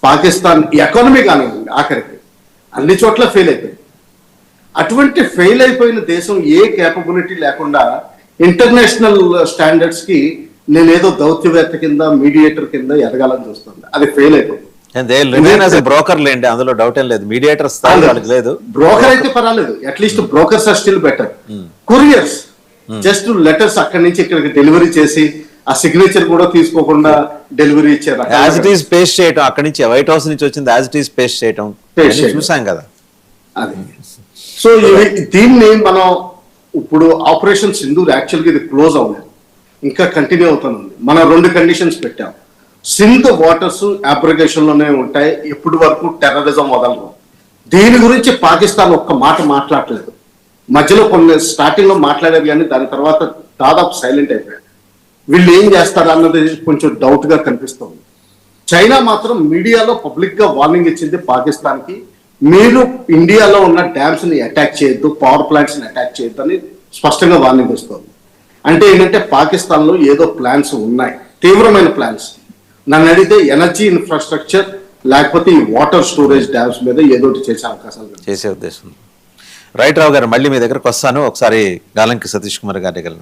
Pakistan economy కానివ్వండి, ఆఖరికి అన్ని చోట్ల ఫెయిల్ అయిపోయింది. అటువంటి ఫెయిల్ అయిపోయిన దేశం ఏ కేపబిలిటీ లేకుండా ఇంటర్నేషనల్ స్టాండర్డ్స్ కి నేనేదో దౌత్యవేత్త కింద, మీడియేటర్ కింద ఎదగాలని చూస్తుంది. అది ఫెయిల్ అయిపోయింది. బ్రోకర్ లేండి, అందులో డౌట్ ఏం లేదు. మీడియేటర్స్ లేదు. బ్రోకర్ అయితే పర్వాలేదు, at least brokers are still better. Couriers just letters అక్కడి నుంచి ఇక్కడికి డెలివరీ చేసి ఆ సిగ్నేచర్ కూడా తీసుకోకుండా డెలివరీ ఇచ్చారు. యాజ్ ఇట్ ఈస్ పేస్ట్ చేయటం, అక్కడి నుంచి వైట్ హౌస్ నుంచి వచ్చింది యాజ్ ఇట్ ఈస్ పేస్ట్ చేయటం చూసాం కదా. అది సో దీన్ని మనం ఇప్పుడు ఆపరేషన్ సింధూర్ యాక్చువల్గా ఇది క్లోజ్ అవ్వలేదు, ఇంకా కంటిన్యూ అవుతుంది. మనం 2 కండిషన్స్ పెట్టాం. సింధ్ వాటర్స్ అబ్రిగేషన్ లోనే ఉంటాయి, ఎప్పటి వరకు టెర్రరిజం వదలరు. దీని గురించి పాకిస్తాన్ ఒక్క మాట మాట్లాడలేదు. మధ్యలో కొన్ని స్టార్టింగ్ లో మాట్లాడారు, కానీ దాని తర్వాత దాదాపు సైలెంట్ అయిపోయారు. వీళ్ళు ఏం చేస్తారు అన్నది కొంచెం డౌట్ గా కనిపిస్తుంది. చైనా మాత్రం మీడియాలో పబ్లిక్ గా వార్నింగ్ ఇచ్చింది పాకిస్తాన్ కి, మీరు ఇండియాలో ఉన్న డ్యామ్స్ ని అటాక్ చేయొద్దు, పవర్ ప్లాంట్స్ ని అటాక్ చేయొద్దు అని స్పష్టంగా వార్నింగ్ ఇస్తుంది. అంటే ఏంటంటే పాకిస్తాన్ లో ఏదో ప్లాన్స్ ఉన్నాయి, తీవ్రమైన ప్లాన్స్. నన్ను అడిగితే ఎనర్జీ ఇన్ఫ్రాస్ట్రక్చర్ లేకపోతే ఈ వాటర్ స్టోరేజ్ డ్యామ్స్ మీద ఏదో చేసే అవకాశాలు చేసే ఉద్దేశం. రైట్ రావు గారు, మళ్ళీ మీ దగ్గరకు వస్తాను. ఒకసారి గాలంకి సతీష్ కుమార్ గారి దగ్గర